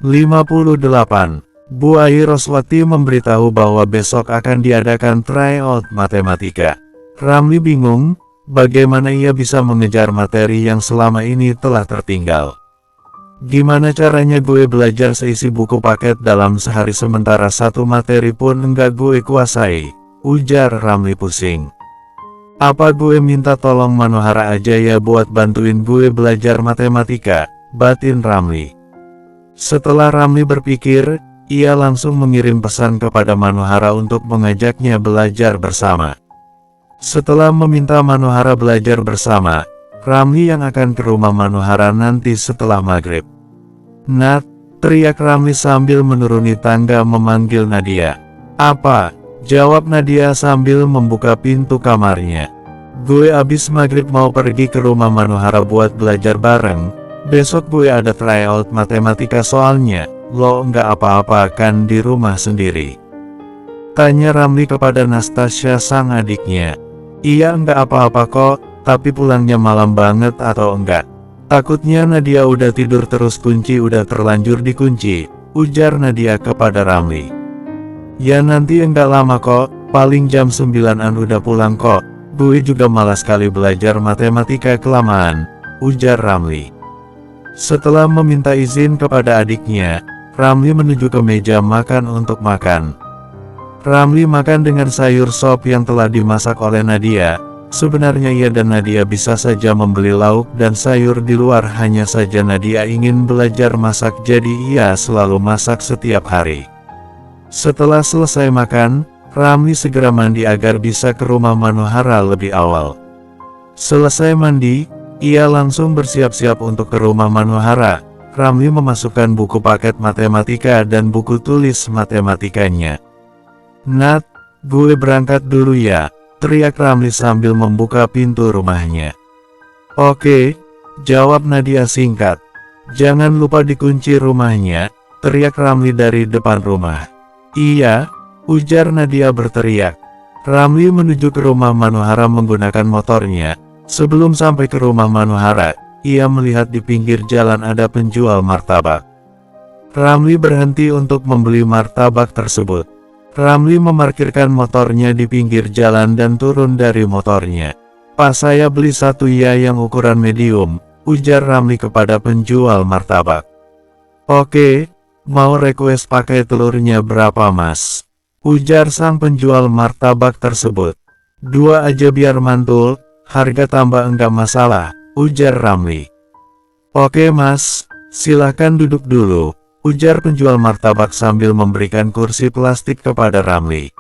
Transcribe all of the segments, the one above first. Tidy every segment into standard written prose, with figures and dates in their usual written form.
58. Bu Ai Roswati memberitahu bahwa besok akan diadakan tryout matematika. Ramli bingung, bagaimana ia bisa mengejar materi yang selama ini telah tertinggal. Gimana caranya gue belajar seisi buku paket dalam sehari sementara satu materi pun enggak gue kuasai, ujar Ramli pusing. Apa gue minta tolong Manohara aja ya buat bantuin gue belajar matematika, batin Ramli. Setelah Ramli berpikir, ia langsung mengirim pesan kepada Manohara untuk mengajaknya belajar bersama. Setelah meminta Manohara belajar bersama, Ramli yang akan ke rumah Manohara nanti setelah maghrib. Nat, teriak Ramli sambil menuruni tangga memanggil Nadia. Apa? Jawab Nadia sambil membuka pintu kamarnya. Gue abis maghrib mau pergi ke rumah Manohara buat belajar bareng. Besok gue ada tryout matematika soalnya. Lo nggak apa-apa kan di rumah sendiri? Tanya Ramli kepada Nastasya sang adiknya. Iya nggak apa-apa kok, tapi pulangnya malam banget atau enggak? Takutnya Nadia udah tidur terus kunci udah terlanjur dikunci, ujar Nadia kepada Ramli. Ya nanti enggak lama kok, paling jam 9-an udah pulang kok. Gue juga malas sekali belajar matematika kelamaan, ujar Ramli. Setelah meminta izin kepada adiknya, Ramli menuju ke meja makan untuk makan. Ramli makan dengan sayur sop yang telah dimasak oleh Nadia. Sebenarnya ia dan Nadia bisa saja membeli lauk dan sayur di luar, hanya saja Nadia ingin belajar masak jadi ia selalu masak setiap hari. Setelah selesai makan, Ramli segera mandi agar bisa ke rumah Manohara lebih awal. Selesai mandi, ia langsung bersiap-siap untuk ke rumah Manohara. Ramli memasukkan buku paket matematika dan buku tulis matematikanya. Nat, gue berangkat dulu ya, teriak Ramli sambil membuka pintu rumahnya. Oke, jawab Nadia singkat. Jangan lupa dikunci rumahnya, teriak Ramli dari depan rumah. Iya, ujar Nadia berteriak. Ramli menuju ke rumah Manohara menggunakan motornya. Sebelum sampai ke rumah Manohara, ia melihat di pinggir jalan ada penjual martabak. Ramli berhenti untuk membeli martabak tersebut. Ramli memarkirkan motornya di pinggir jalan dan turun dari motornya. Pak, saya beli satu ya yang ukuran medium, ujar Ramli kepada penjual martabak. Oke, mau request pakai telurnya berapa mas? Ujar sang penjual martabak tersebut. 2 aja biar mantul, harga tambah enggak masalah, ujar Ramli. Oke mas, silahkan duduk dulu, ujar penjual martabak sambil memberikan kursi plastik kepada Ramli.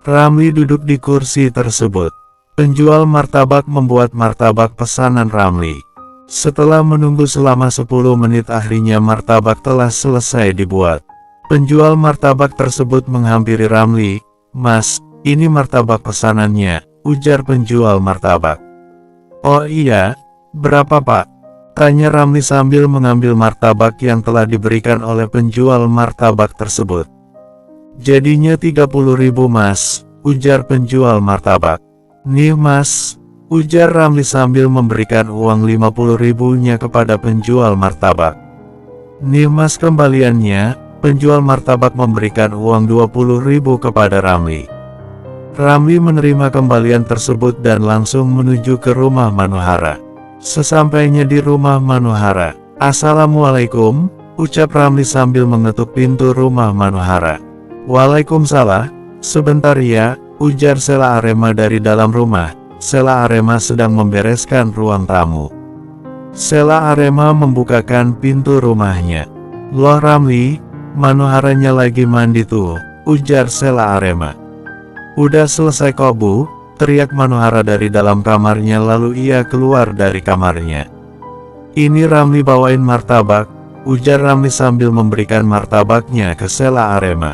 Ramli duduk di kursi tersebut. Penjual martabak membuat martabak pesanan Ramli. Setelah menunggu selama 10 menit akhirnya martabak telah selesai dibuat. Penjual martabak tersebut menghampiri Ramli. Mas, ini martabak pesanannya, ujar penjual martabak. Oh iya, berapa pak? Tanya Ramli sambil mengambil martabak yang telah diberikan oleh penjual martabak tersebut. Jadinya 30.000 mas, ujar penjual martabak. Nih mas, ujar Ramli sambil memberikan uang 50.000-nya kepada penjual martabak. Nih mas kembaliannya, penjual martabak memberikan uang 20.000 kepada Ramli. Ramli menerima kembalian tersebut dan langsung menuju ke rumah Manohara. Sesampainya di rumah Manohara, Assalamualaikum, ucap Ramli sambil mengetuk pintu rumah Manohara. Waalaikumsalam, sebentar ya, ujar Sela Arema dari dalam rumah. Sela Arema sedang membereskan ruang tamu. Sela Arema membukakan pintu rumahnya. Loh Ramli, Manoharanya lagi mandi tuh, ujar Sela Arema. Udah selesai kok bu, teriak Manohara dari dalam kamarnya lalu ia keluar dari kamarnya. Ini Ramli bawain martabak, ujar Ramli sambil memberikan martabaknya ke Sela Arema.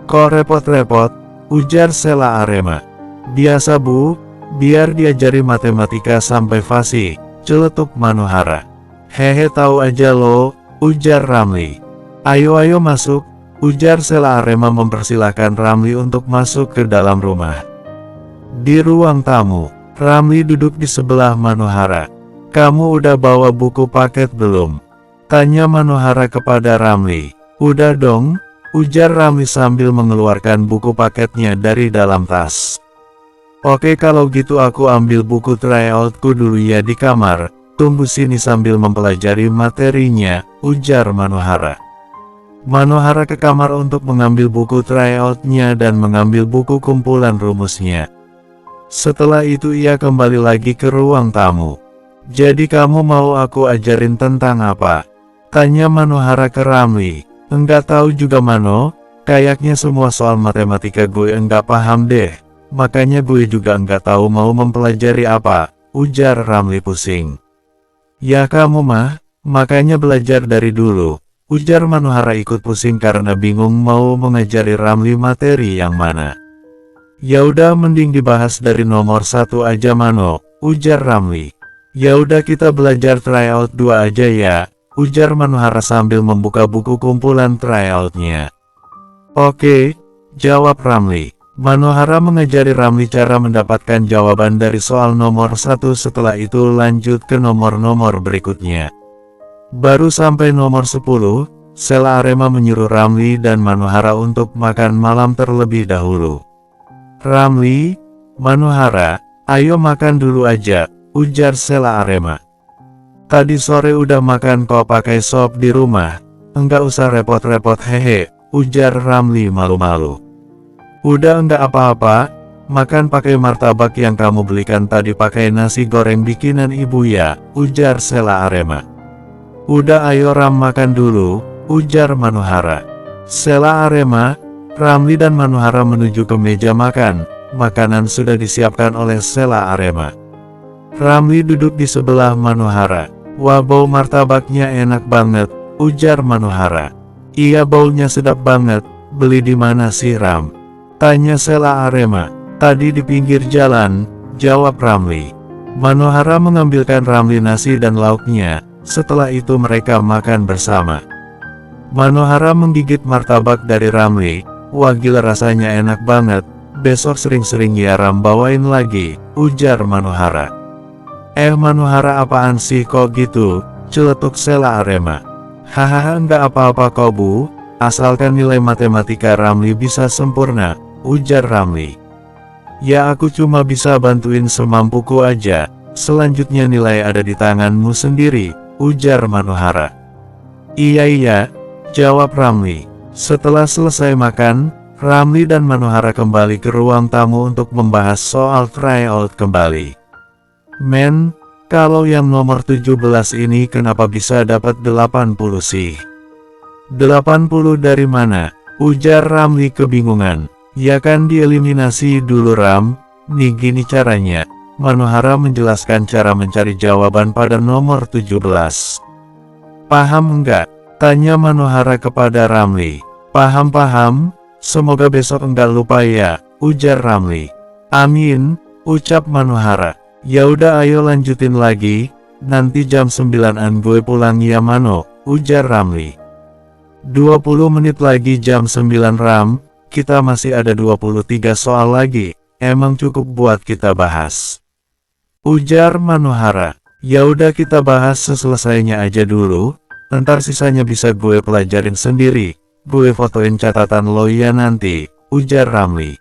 Kok repot-repot, ujar Sela Arema. Biasa bu, biar diajari matematika sampai fasih, celetuk Manohara. Hehe tahu aja lo, ujar Ramli. Ayo masuk, ujar Sela Arema mempersilahkan Ramli untuk masuk ke dalam rumah. Di ruang tamu, Ramli duduk di sebelah Manohara. Kamu udah bawa buku paket belum? Tanya Manohara kepada Ramli. Udah dong, ujar Ramli sambil mengeluarkan buku paketnya dari dalam tas. Oke kalau gitu aku ambil buku tryoutku dulu ya di kamar, tunggu sini sambil mempelajari materinya, ujar Manohara. Manohara ke kamar untuk mengambil buku tryoutnya dan mengambil buku kumpulan rumusnya. Setelah itu ia kembali lagi ke ruang tamu. Jadi kamu mau aku ajarin tentang apa? Tanya Manohara ke Ramli. Enggak tahu juga Mano, kayaknya semua soal matematika gue enggak paham deh. Makanya gue juga enggak tahu mau mempelajari apa, ujar Ramli pusing. Ya kamu mah, makanya belajar dari dulu, ujar Manohara ikut pusing karena bingung mau mengajari Ramli materi yang mana. Ya udah mending dibahas dari nomor 1 aja Mano, ujar Ramli. Ya udah kita belajar tryout 2 aja ya, ujar Manohara sambil membuka buku kumpulan tryoutnya. Oke, jawab Ramli. Manohara mengajari Ramli cara mendapatkan jawaban dari soal nomor 1 setelah itu lanjut ke nomor-nomor berikutnya. Baru sampai nomor 10, Sela Arema menyuruh Ramli dan Manohara untuk makan malam terlebih dahulu. Ramli, Manohara, ayo makan dulu aja, ujar Sela Arema. Tadi sore udah makan kok pakai sop di rumah, enggak usah repot-repot hehe, ujar Ramli malu-malu. Udah enggak apa-apa, makan pakai martabak yang kamu belikan tadi pakai nasi goreng bikinan ibu ya, ujar Sela Arema. Udah ayo Ram makan dulu, ujar Manohara. Sela Arema, Ramli dan Manohara menuju ke meja makan, makanan sudah disiapkan oleh Sela Arema. Ramli duduk di sebelah Manohara. Wah bau martabaknya enak banget, ujar Manohara. Iya baunya sedap banget, beli di mana sih Ram? Tanya Sela Arema. Tadi di pinggir jalan, jawab Ramli. Manohara mengambilkan Ramli nasi dan lauknya, setelah itu mereka makan bersama. Manohara menggigit martabak dari Ramli. Wah gila rasanya enak banget, besok sering-sering ya Ram bawain lagi, ujar Manohara. Manohara apaan sih kok gitu, celetuk Sela Arema. Hahaha enggak apa-apa kok bu, asalkan nilai matematika Ramli bisa sempurna, ujar Ramli. Ya aku cuma bisa bantuin semampuku aja, selanjutnya nilai ada di tanganmu sendiri, ujar Manohara. Iya, jawab Ramli. Setelah selesai makan, Ramli dan Manohara kembali ke ruang tamu untuk membahas soal tryout kembali. Men, kalau yang nomor 17 ini kenapa bisa dapat 80 sih? 80 dari mana? Ujar Ramli kebingungan. Ya kan dieliminasi dulu Ram, nih gini caranya. Manohara menjelaskan cara mencari jawaban pada nomor 17. Paham enggak? Tanya Manohara kepada Ramli. Paham, semoga besok enggak lupa ya, ujar Ramli. Amin, ucap Manohara. Ya udah ayo lanjutin lagi, nanti jam 9-an gue pulang ya Mano, ujar Ramli. 20 menit lagi jam 9 Ram, kita masih ada 23 soal lagi, emang cukup buat kita bahas. Ujar Manohara. Ya udah kita bahas seselesainya aja dulu, ntar sisanya bisa gue pelajarin sendiri, gue fotoin catatan lo ya nanti, ujar Ramli.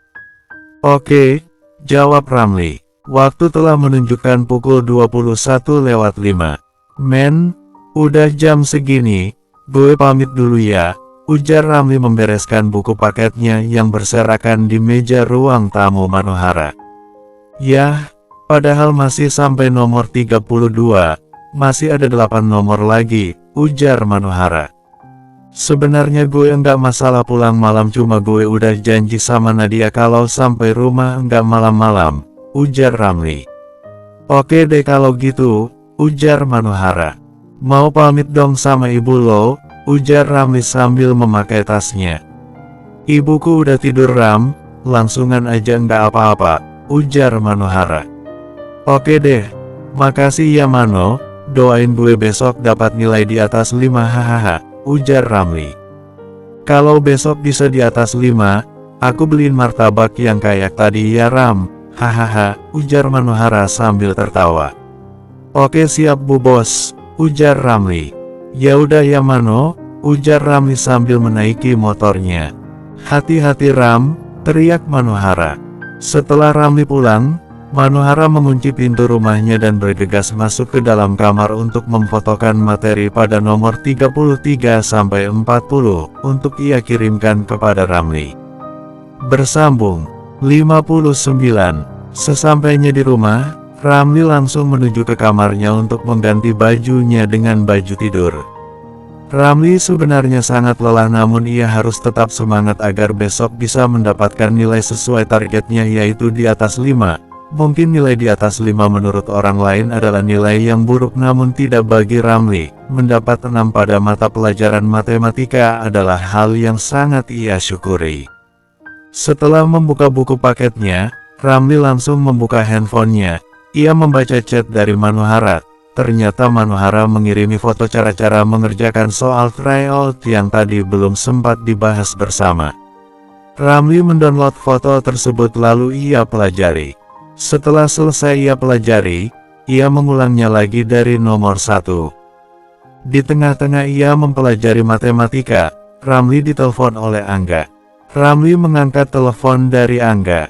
Oke, jawab Ramli. Waktu telah menunjukkan pukul 21:05. Men, udah jam segini, gue pamit dulu ya, ujar Ramli membereskan buku paketnya yang berserakan di meja ruang tamu Manohara. Yah, padahal masih sampai nomor 32, masih ada 8 nomor lagi, ujar Manohara. Sebenarnya gue enggak masalah pulang malam, cuma gue udah janji sama Nadia kalau sampai rumah enggak malam-malam, ujar Ramli. Oke deh kalau gitu, ujar Manohara. Mau pamit dong sama ibu lo, ujar Ramli sambil memakai tasnya. Ibuku udah tidur Ram, langsungan aja enggak apa-apa, ujar Manohara. Oke deh, makasih ya Mano, doain gue besok dapat nilai di atas 5 hahaha, ujar Ramli. Kalau besok bisa di atas 5, aku beliin martabak yang kayak tadi ya Ram. Hahaha, ujar Manohara sambil tertawa. Oke siap bu bos, ujar Ramli. Ya udah ya Mano, ujar Ramli sambil menaiki motornya. Hati-hati Ram, teriak Manohara. Setelah Ramli pulang, Manohara mengunci pintu rumahnya dan bergegas masuk ke dalam kamar untuk memfotokan materi pada nomor 33-40 untuk ia kirimkan kepada Ramli. Bersambung 59. Sesampainya di rumah, Ramli langsung menuju ke kamarnya untuk mengganti bajunya dengan baju tidur. Ramli sebenarnya sangat lelah, namun ia harus tetap semangat agar besok bisa mendapatkan nilai sesuai targetnya, yaitu di atas 5. Mungkin nilai di atas 5 menurut orang lain adalah nilai yang buruk, namun tidak bagi Ramli. Mendapat 6 pada mata pelajaran matematika adalah hal yang sangat ia syukuri. Setelah membuka buku paketnya, Ramli langsung membuka handphonenya. Ia membaca chat dari Manohara. Ternyata Manohara mengirimi foto cara-cara mengerjakan soal tryout yang tadi belum sempat dibahas bersama. Ramli mendownload foto tersebut lalu ia pelajari. Setelah selesai ia pelajari, ia mengulangnya lagi dari nomor 1. Di tengah-tengah ia mempelajari matematika, Ramli ditelepon oleh Angga. Ramli mengangkat telepon dari Angga.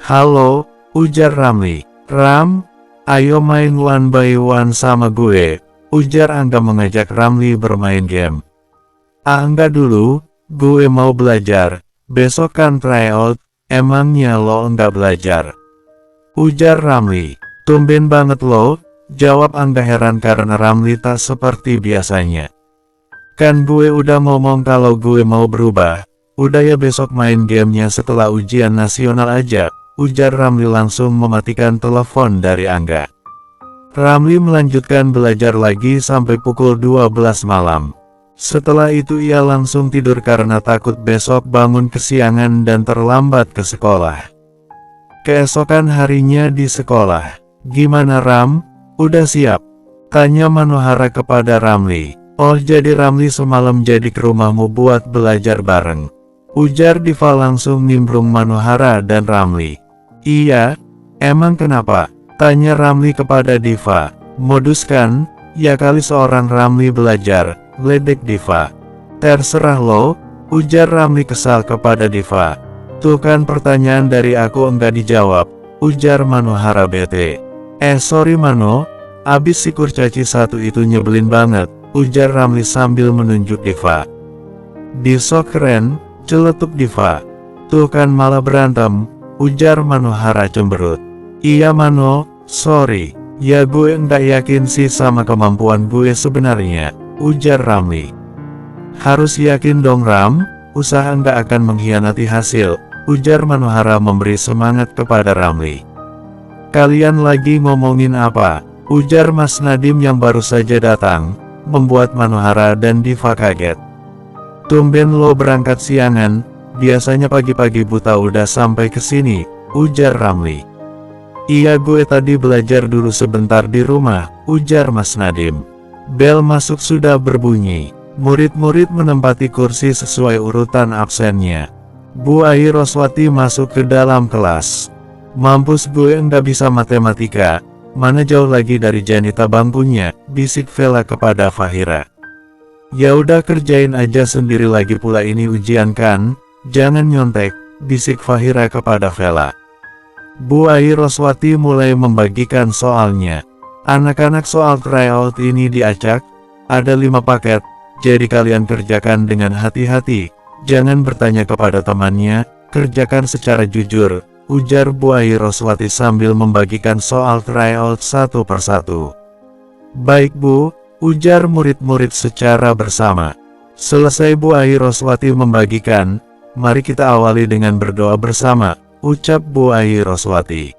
"Halo," ujar Ramli. "Ram, ayo main 1 by 1 sama gue," ujar Angga mengajak Ramli bermain game. "Angga dulu, gue mau belajar, besok kan tryout, emangnya lo enggak belajar?" ujar Ramli. "Tumben banget lo," jawab Angga heran karena Ramli tak seperti biasanya. "Kan gue udah ngomong kalau gue mau berubah, udah ya besok main gamenya setelah ujian nasional aja," ujar Ramli langsung mematikan telepon dari Angga. Ramli melanjutkan belajar lagi sampai pukul 12 malam. Setelah itu ia langsung tidur karena takut besok bangun kesiangan dan terlambat ke sekolah. Keesokan harinya di sekolah. "Gimana Ram, udah siap?" tanya Manohara kepada Ramli. "Oh jadi Ramli semalam jadi ke rumahmu buat belajar bareng," ujar Diva langsung nimbrung Manohara dan Ramli. "Iya, emang kenapa?" tanya Ramli kepada Diva. "Modus kan, ya kali seorang Ramli belajar," ledek Diva. "Terserah lo," ujar Ramli kesal kepada Diva. "Tuh kan pertanyaan dari aku enggak dijawab," ujar Manohara bete. Sorry Mano, abis si kurcaci satu itu nyebelin banget," ujar Ramli sambil menunjuk Diva. "Disok keren," celetuk Diva. "Tuh kan malah berantem," ujar Manohara cemberut. "Iya Mano, sorry, ya gue enggak yakin sih sama kemampuan gue sebenarnya," ujar Ramli. "Harus yakin dong Ram, usaha enggak akan mengkhianati hasil," ujar Manohara memberi semangat kepada Ramli. "Kalian lagi ngomongin apa?" ujar Mas Nadim yang baru saja datang, membuat Manohara dan Diva kaget. "Tumben lo berangkat siangan, biasanya pagi-pagi buta udah sampai ke sini," ujar Ramli. "Iya gue tadi belajar dulu sebentar di rumah," ujar Mas Nadim. Bel masuk sudah berbunyi. Murid-murid menempati kursi sesuai urutan absennya. Bu Ai Roswati masuk ke dalam kelas. "Mampus gue enggak bisa matematika, mana jauh lagi dari Janita bangkunya," bisik Vela kepada Fahira. "Ya udah kerjain aja sendiri, lagi pula ini ujian kan, jangan nyontek," bisik Fahira kepada Vela. Bu Ai Roswati mulai membagikan soalnya. "Anak-anak soal tryout ini diacak, ada 5 paket, jadi kalian kerjakan dengan hati-hati, jangan bertanya kepada temannya, kerjakan secara jujur," ujar Bu Ai Roswati sambil membagikan soal tryout satu persatu. "Baik Bu," ujar murid-murid secara bersama. Selesai Bu Ai Roswati membagikan, "Mari kita awali dengan berdoa bersama," ucap Bu Ai Roswati.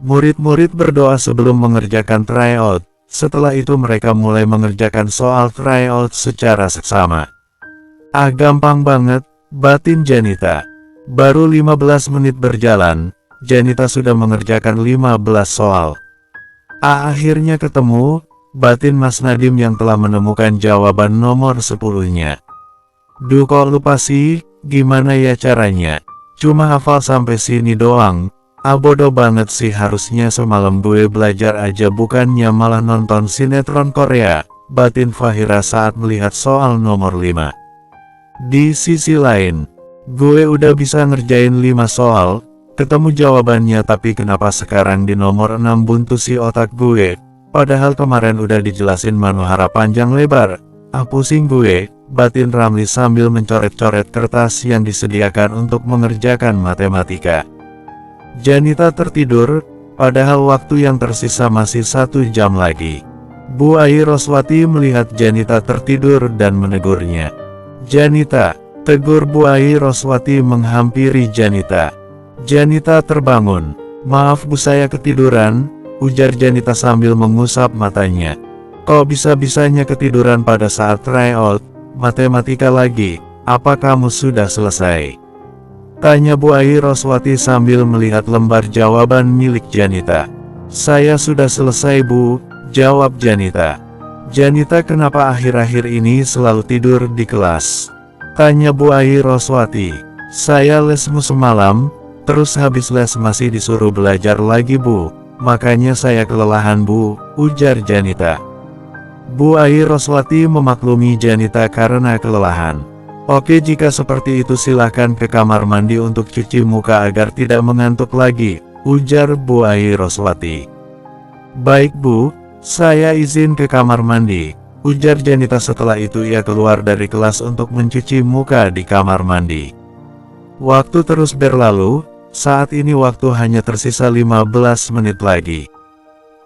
Murid-murid berdoa sebelum mengerjakan tryout. Setelah itu mereka mulai mengerjakan soal tryout secara seksama. "Ah gampang banget," batin Janita. Baru 15 menit berjalan, Janita sudah mengerjakan 15 soal. Akhirnya ketemu, batin Mas Nadim yang telah menemukan jawaban nomor 10-nya. "Duh kok lupa sih, gimana ya caranya? Cuma hafal sampai sini doang. Bodoh banget sih, harusnya semalam gue belajar aja bukannya malah nonton sinetron Korea," batin Fahira saat melihat soal nomor 5. Di sisi lain, gue udah bisa ngerjain 5 soal, ketemu jawabannya, tapi kenapa sekarang di nomor 6 buntu si otak gue? Padahal kemarin udah dijelasin Manohara panjang lebar. Pusing gue, batin Ramli sambil mencoret-coret kertas yang disediakan untuk mengerjakan matematika. Janita tertidur, padahal waktu yang tersisa masih 1 jam lagi. Bu Ai Roswati melihat Janita tertidur dan menegurnya. "Janita," tegur Bu Ai Roswati menghampiri Janita. Janita terbangun. "Maaf Bu, saya ketiduran," ujar Janita sambil mengusap matanya. "Kok bisa-bisanya ketiduran pada saat tryout matematika lagi? Apa kamu sudah selesai?" tanya Bu Ai Roswati sambil melihat lembar jawaban milik Janita. "Saya sudah selesai Bu," jawab Janita. "Janita, kenapa akhir-akhir ini selalu tidur di kelas?" tanya Bu Ai Roswati. "Saya lesmu semalam, terus habis les masih disuruh belajar lagi Bu, makanya saya kelelahan Bu," ujar Janita. Bu Ai Roswati memaklumi Janita karena kelelahan. "Oke, jika seperti itu silahkan ke kamar mandi untuk cuci muka agar tidak mengantuk lagi," ujar Bu Ai Roswati. "Baik Bu, saya izin ke kamar mandi," ujar Janita. Setelah itu ia keluar dari kelas untuk mencuci muka di kamar mandi. Waktu terus berlalu, saat ini waktu hanya tersisa 15 menit lagi.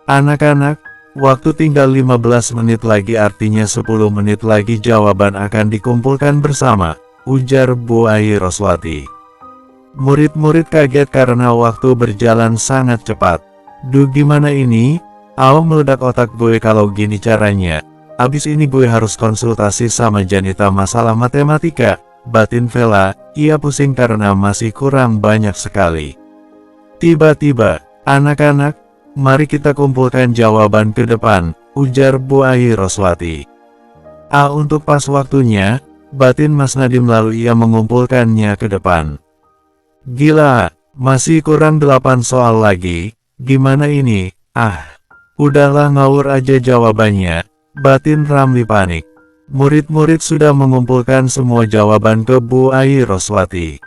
"Anak-anak, waktu tinggal 15 menit lagi, artinya 10 menit lagi jawaban akan dikumpulkan bersama," ujar Bu Ai Roswati. Murid-murid kaget karena waktu berjalan sangat cepat. "Duh, gimana ini? Meledak otak gue kalau gini caranya. Abis ini gue harus konsultasi sama Janita masalah matematika," batin Vela. Ia pusing karena masih kurang banyak sekali. Tiba-tiba, "Anak-anak, mari kita kumpulkan jawaban ke depan," ujar Bu Ai Roswati. Untuk pas waktunya, batin Mas Nadim, lalu ia mengumpulkannya ke depan. "Gila, masih kurang 8 soal lagi, gimana ini? Udahlah, ngawur aja jawabannya," batin Ramli panik. Murid-murid sudah mengumpulkan semua jawaban ke Bu Ai Roswati.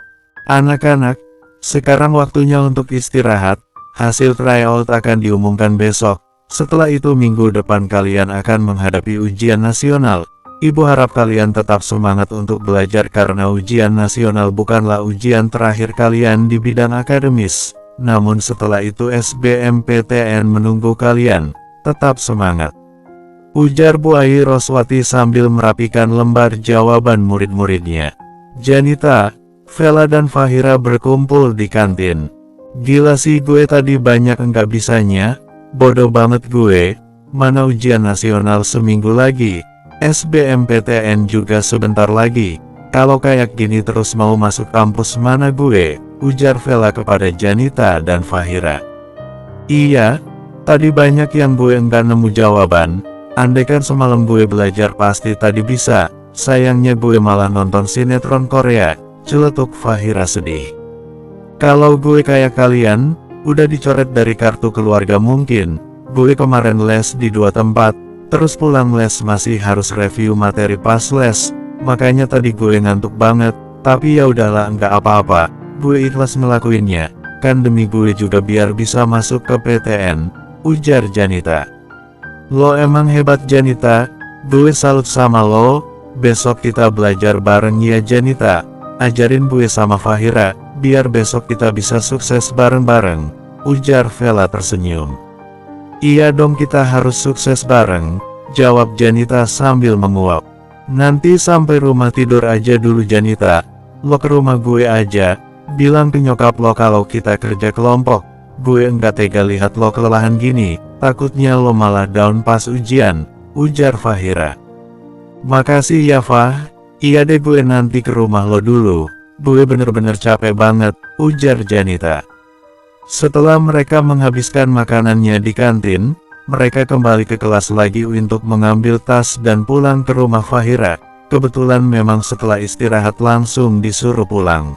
"Anak-anak, sekarang waktunya untuk istirahat. Hasil tryout akan diumumkan besok. Setelah itu minggu depan kalian akan menghadapi ujian nasional. Ibu harap kalian tetap semangat untuk belajar karena ujian nasional bukanlah ujian terakhir kalian di bidang akademis. Namun setelah itu SBMPTN menunggu kalian. Tetap semangat," ujar Bu Ai Roswati sambil merapikan lembar jawaban murid-muridnya. Janita, Vela dan Fahira berkumpul di kantin. "Gila sih gue tadi banyak enggak bisanya, bodoh banget gue, mana ujian nasional seminggu lagi, SBMPTN juga sebentar lagi, kalau kayak gini terus mau masuk kampus mana gue," ujar Vela kepada Janita dan Fahira. "Iya, tadi banyak yang gue enggak nemu jawaban. Andaikan semalam gue belajar pasti tadi bisa, sayangnya gue malah nonton sinetron Korea," celetuk Fahira sedih. "Kalau gue kayak kalian, udah dicoret dari kartu keluarga mungkin. Gue kemarin les di 2 tempat, terus pulang les masih harus review materi pas les, makanya tadi gue ngantuk banget, tapi ya udahlah, enggak apa-apa, gue ikhlas ngelakuinnya, kan demi gue juga biar bisa masuk ke PTN," ujar Janita. "Lo emang hebat Janita, gue salut sama lo, besok kita belajar bareng ya Janita, ajarin gue sama Fahira, biar besok kita bisa sukses bareng-bareng," ujar Vela tersenyum. "Iya dong, kita harus sukses bareng," jawab Janita sambil menguap. "Nanti sampai rumah tidur aja dulu Janita, lo ke rumah gue aja, bilang ke nyokap lo kalau kita kerja kelompok, gue enggak tega lihat lo kelelahan gini, takutnya lo malah down pas ujian," ujar Fahira. "Makasih ya Fah, iya deh gue nanti ke rumah lo dulu, gue bener-bener capek banget," ujar Janita. Setelah mereka menghabiskan makanannya di kantin, mereka kembali ke kelas lagi untuk mengambil tas dan pulang ke rumah Fahira. Kebetulan memang setelah istirahat langsung disuruh pulang.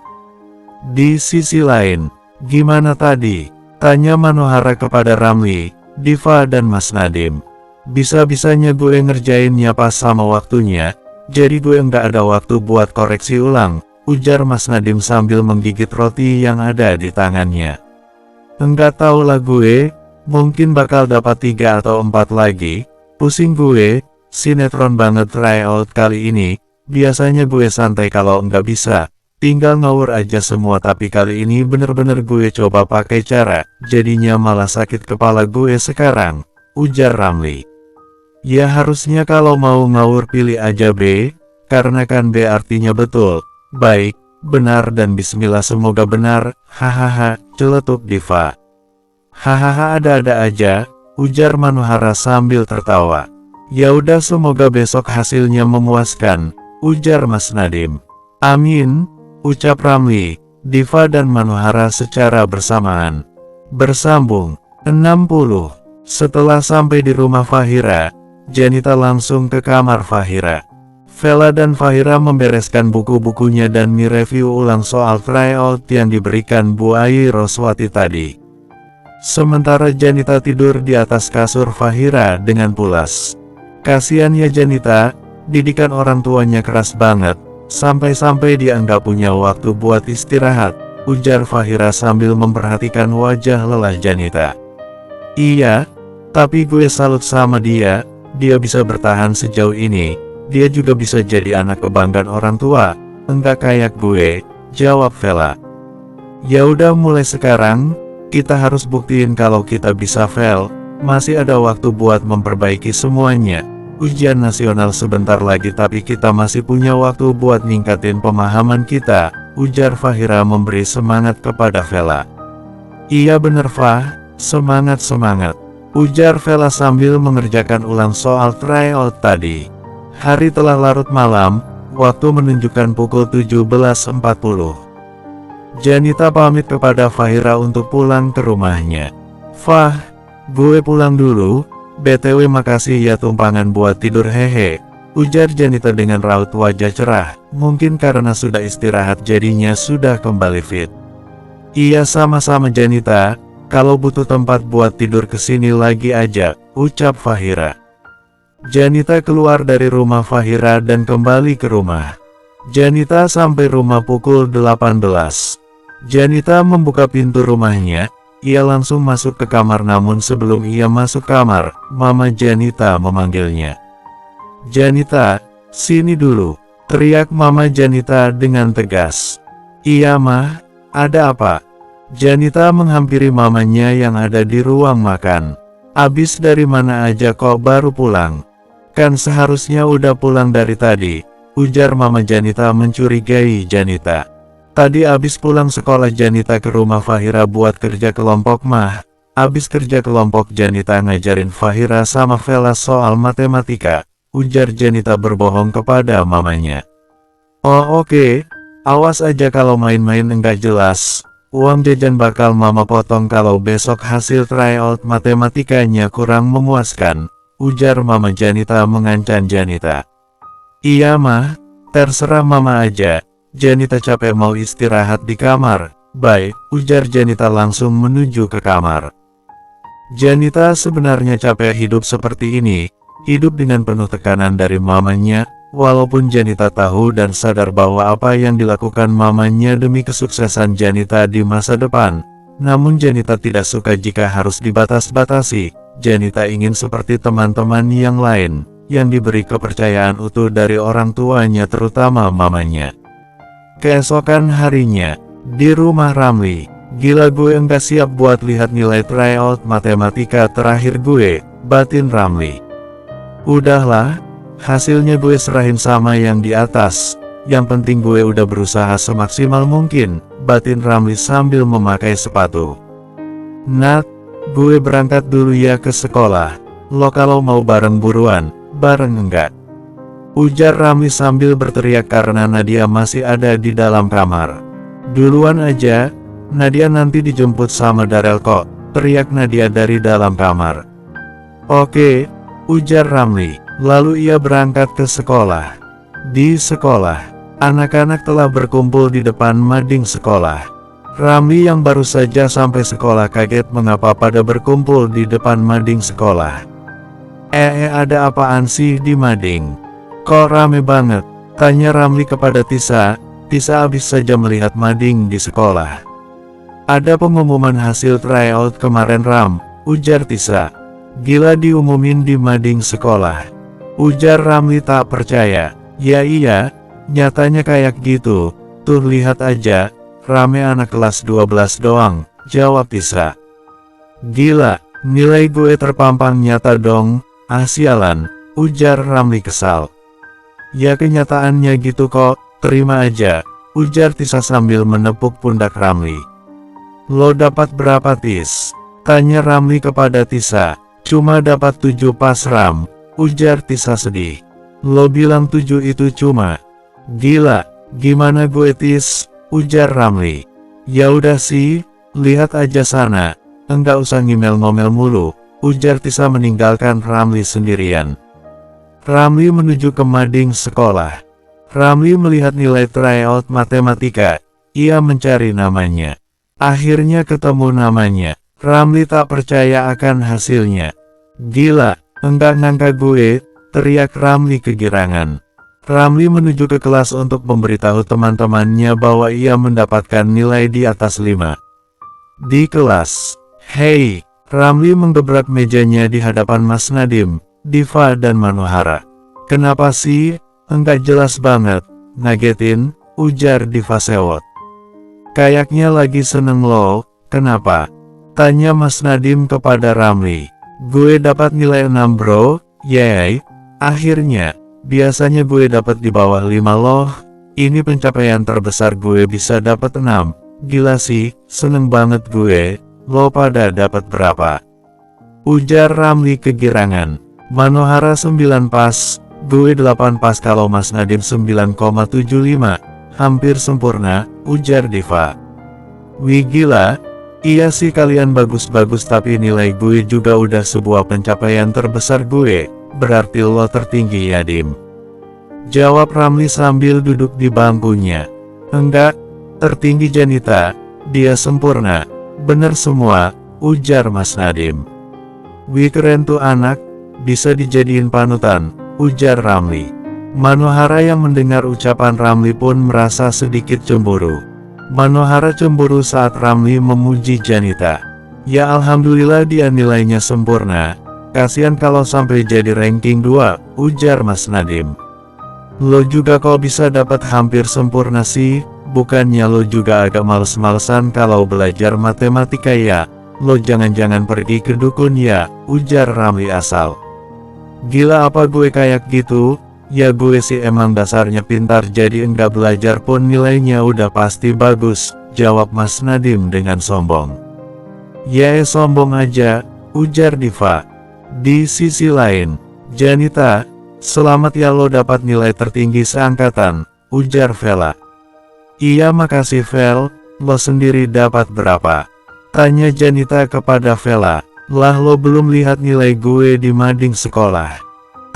Di sisi lain, "Gimana tadi?" tanya Manohara kepada Ramli, Diva dan Mas Nadim. Bisa-bisanya gue ngerjainnya pas sama waktunya, jadi gue nggak ada waktu buat koreksi ulang, ujar Mas Nadim sambil menggigit roti yang ada di tangannya. Enggak tahu lah gue, mungkin bakal dapat 3 atau 4 lagi, pusing gue, sinetron banget tryout kali ini, biasanya gue santai kalau nggak bisa, tinggal ngawur aja semua tapi kali ini bener-bener gue coba pakai cara, jadinya malah sakit kepala gue sekarang, ujar Ramli. Ya harusnya kalau mau ngawur pilih aja B, karena kan B artinya betul, baik, benar dan bismillah semoga benar, hahaha, celetuk Diva. Hahaha ada-ada aja, ujar Manuhara sambil tertawa. Ya udah semoga besok hasilnya memuaskan, ujar Mas Nadim. Amin, ucap Ramli, Diva dan Manuhara secara bersamaan. Bersambung, 60. Setelah sampai di rumah Fahira, Janita langsung ke kamar Fahira. Vela dan Fahira membereskan buku-bukunya dan mereview ulang soal tryout yang diberikan Bu Ayi Roswati tadi. Sementara Janita tidur di atas kasur Fahira dengan pulas. Kasian ya Janita, didikan orang tuanya keras banget, sampai-sampai dia nggak punya waktu buat istirahat, ujar Fahira sambil memperhatikan wajah lelah Janita. Iya, tapi gue salut sama dia bisa bertahan sejauh ini. Dia juga bisa jadi anak kebanggaan orang tua, enggak kayak gue, jawab Vela. Ya udah mulai sekarang, kita harus buktiin kalau kita bisa Vel, masih ada waktu buat memperbaiki semuanya. Ujian nasional sebentar lagi tapi kita masih punya waktu buat ningkatin pemahaman kita, ujar Fahira memberi semangat kepada Vela. Iya bener Fah, semangat-semangat, ujar Vela sambil mengerjakan ulang soal tryout tadi. Hari telah larut malam, waktu menunjukkan pukul 17.40. Janita pamit kepada Fahira untuk pulang ke rumahnya. Fah, gue pulang dulu, BTW makasih ya tumpangan buat tidur hehe, ujar Janita dengan raut wajah cerah, mungkin karena sudah istirahat jadinya sudah kembali fit. Iya sama-sama Janita, kalau butuh tempat buat tidur kesini lagi aja, ucap Fahira. Janita keluar dari rumah Fahira dan kembali ke rumah. Janita sampai rumah pukul 18. Janita membuka pintu rumahnya, ia langsung masuk ke kamar namun sebelum ia masuk kamar, Mama Janita memanggilnya. Janita, sini dulu, teriak Mama Janita dengan tegas. Iya Mah, ada apa? Janita menghampiri mamanya yang ada di ruang makan. Abis dari mana aja kok baru pulang? Kan seharusnya udah pulang dari tadi, ujar Mama Janita mencurigai Janita. Tadi abis pulang sekolah Janita ke rumah Fahira buat kerja kelompok Mah. Abis kerja kelompok Janita ngajarin Fahira sama Vela soal matematika, ujar Janita berbohong kepada mamanya. Oh oke, awas aja kalau main-main enggak jelas. Uang jajan bakal mama potong kalau besok hasil tryout matematikanya kurang memuaskan, ujar Mama Janita mengancam Janita. Iya Mah, terserah Mama aja, Janita capek mau istirahat di kamar. Baik, ujar Janita langsung menuju ke kamar. Janita sebenarnya capek hidup seperti ini, hidup dengan penuh tekanan dari mamanya, walaupun Janita tahu dan sadar bahwa apa yang dilakukan mamanya demi kesuksesan Janita di masa depan. Namun Janita tidak suka jika harus dibatas-batasi. Janita ingin seperti teman-teman yang lain, yang diberi kepercayaan utuh dari orang tuanya terutama mamanya. Keesokan harinya, di rumah Ramli, gila gue enggak siap buat lihat nilai tryout matematika terakhir gue, batin Ramli. Udahlah, hasilnya gue serahin sama yang di atas, yang penting gue udah berusaha semaksimal mungkin, batin Ramli sambil memakai sepatu. Nat, gue berangkat dulu ya ke sekolah, lo kalau mau bareng buruan, bareng enggak? Ujar Ramli sambil berteriak karena Nadia masih ada di dalam kamar. Duluan aja, Nadia nanti dijemput sama Darel kok, teriak Nadia dari dalam kamar. Oke, ujar Ramli, lalu ia berangkat ke sekolah. Di sekolah, anak-anak telah berkumpul di depan mading sekolah. Ramli yang baru saja sampai sekolah kaget mengapa pada berkumpul di depan mading sekolah. Ada apaan sih di mading? Kok rame banget? Tanya Ramli kepada Tisa. Tisa habis saja melihat mading di sekolah. Ada pengumuman hasil tryout kemarin Ram, ujar Tisa. Gila diumumin di mading sekolah. Ujar Ramli tak percaya. Ya iya, nyatanya kayak gitu. Tuh lihat aja, rame anak kelas 12 doang, jawab Tisa. Gila, nilai gue terpampang nyata dong. Ah sialan, ujar Ramli kesal. Ya kenyataannya gitu kok, terima aja, ujar Tisa sambil menepuk pundak Ramli. Lo dapat berapa Tis? Tanya Ramli kepada Tisa. Cuma dapat 7 pas Ram, ujar Tisa sedih. Lo bilang 7 itu cuma. Gila, gimana gue Tis? Ujar Ramli. Ya udah sih, lihat aja sana, enggak usah ngomel-ngomel mulu, ujar Tisa meninggalkan Ramli sendirian. Ramli menuju ke mading sekolah. Ramli melihat nilai tryout matematika. Ia mencari namanya. Akhirnya ketemu namanya. Ramli tak percaya akan hasilnya. Gila, enggak nyangka gue, teriak Ramli kegirangan. Ramli menuju ke kelas untuk memberitahu teman-temannya bahwa ia mendapatkan nilai di atas 5. Di kelas. Hei, Ramli menggebrak mejanya di hadapan Mas Nadim, Diva dan Manohara. Kenapa sih? Enggak jelas banget, ngagetin, ujar Diva sewot. Kayaknya lagi seneng loh, kenapa? Tanya Mas Nadim kepada Ramli. Gue dapat nilai 6 bro, yey. Akhirnya, biasanya gue dapat di bawah 5 loh. Ini pencapaian terbesar gue bisa dapat 6. Gila sih, seneng banget gue. Lo pada dapat berapa? Ujar Ramli kegirangan. Manohara 9 pas, gue 8 pas kalau Mas Nadim 9,75. Hampir sempurna, ujar Diva. Wih gila, iya sih kalian bagus-bagus tapi nilai gue juga udah sebuah pencapaian terbesar gue, berarti lo tertinggi ya Dim. Jawab Ramli sambil duduk di bangkunya. Enggak, tertinggi Janita, dia sempurna. Bener semua, ujar Mas Nadim. Wih keren tuh anak, bisa dijadiin panutan, ujar Ramli. Manohara yang mendengar ucapan Ramli pun merasa sedikit cemburu. Manohara cemburu saat Ramli memuji Janita. Ya alhamdulillah dia nilainya sempurna, kasihan kalau sampai jadi ranking 2, ujar Mas Nadim. Lo juga kok bisa dapat hampir sempurna sih? Bukannya lo juga agak males-malesan kalau belajar matematika ya? Lo jangan-jangan pergi ke dukun ya? Ujar Ramli asal. Gila apa gue kayak gitu? Ya gue sih emang dasarnya pintar jadi enggak belajar pun nilainya udah pasti bagus, jawab Mas Nadim dengan sombong. Ya sombong aja, ujar Diva. Di sisi lain, Janita, selamat ya lo dapat nilai tertinggi seangkatan, ujar Vela. Iya makasih Vel, lo sendiri dapat berapa? Tanya Janita kepada Vela. Lah lo belum lihat nilai gue di mading sekolah?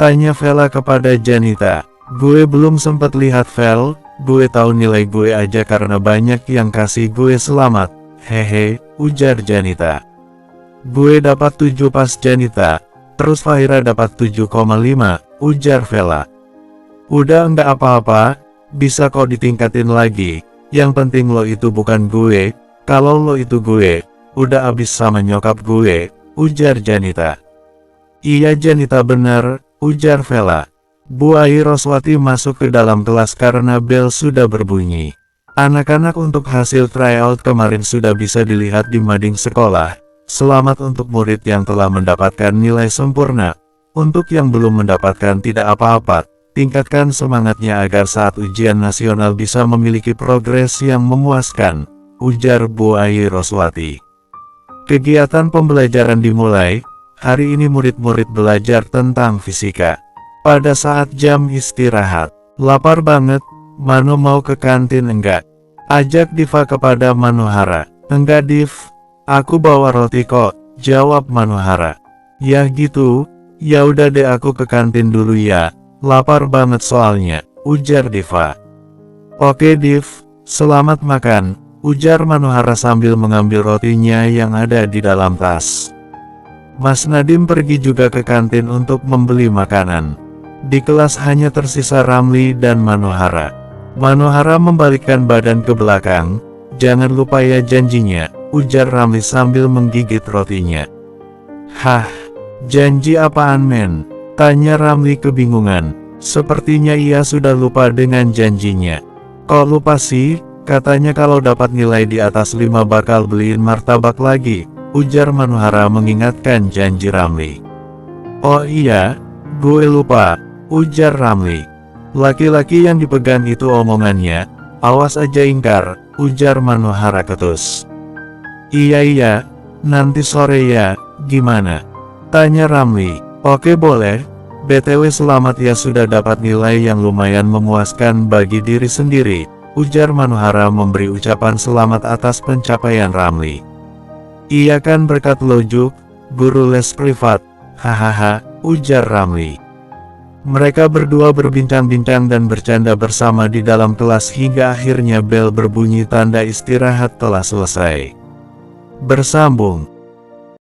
Tanya Vela kepada Janita. Gue belum sempat lihat Vel, gue tahu nilai gue aja karena banyak yang kasih gue selamat. Hehe, ujar Janita. Gue dapat 7 pas Janita, terus Fahira dapat 7,5, ujar Vela. Udah enggak apa-apa. Bisa kok ditingkatin lagi, yang penting lo itu bukan gue, kalau lo itu gue, udah abis sama nyokap gue, ujar Janita. Iya Janita bener, ujar Vela. Bu Ai Roswati masuk ke dalam kelas karena bel sudah berbunyi. Anak-anak untuk hasil tryout kemarin sudah bisa dilihat di mading sekolah. Selamat untuk murid yang telah mendapatkan nilai sempurna. Untuk yang belum mendapatkan tidak apa-apa. Tingkatkan semangatnya agar saat ujian nasional bisa memiliki progres yang memuaskan, ujar Bu Ai Roswati. Kegiatan pembelajaran dimulai. Hari ini murid-murid belajar tentang fisika. Pada saat jam istirahat, lapar banget, Mano mau ke kantin enggak? Ajak Diva kepada Manohara. Enggak Div, aku bawa roti kok, jawab Manohara. Ya gitu, ya udah deh aku ke kantin dulu ya. Lapar banget soalnya, ujar Diva. Oke Div, selamat makan, ujar Manohara sambil mengambil rotinya yang ada di dalam tas. Mas Nadim pergi juga ke kantin untuk membeli makanan. Di kelas hanya tersisa Ramli dan Manohara. Manohara membalikkan badan ke belakang. "Jangan lupa ya janjinya," ujar Ramli sambil menggigit rotinya. "Hah? Janji apaan men?" tanya Ramli kebingungan. Sepertinya ia sudah lupa dengan janjinya. "Kok lupa sih? Katanya kalau dapat nilai di atas 5 bakal beliin martabak lagi," ujar Manohara mengingatkan janji Ramli. "Oh iya, gue lupa," ujar Ramli. "Laki-laki yang dipegang itu omongannya, awas aja ingkar," ujar Manohara ketus. Iya, nanti sore ya, gimana?" tanya Ramli. "Oke boleh, BTW selamat ya sudah dapat nilai yang lumayan memuaskan bagi diri sendiri," ujar Manohara memberi ucapan selamat atas pencapaian Ramli. "Iya kan berkat lojuk, guru les privat, hahaha," ujar Ramli. Mereka berdua berbincang-bincang dan bercanda bersama di dalam kelas hingga akhirnya bel berbunyi tanda istirahat telah selesai. Bersambung.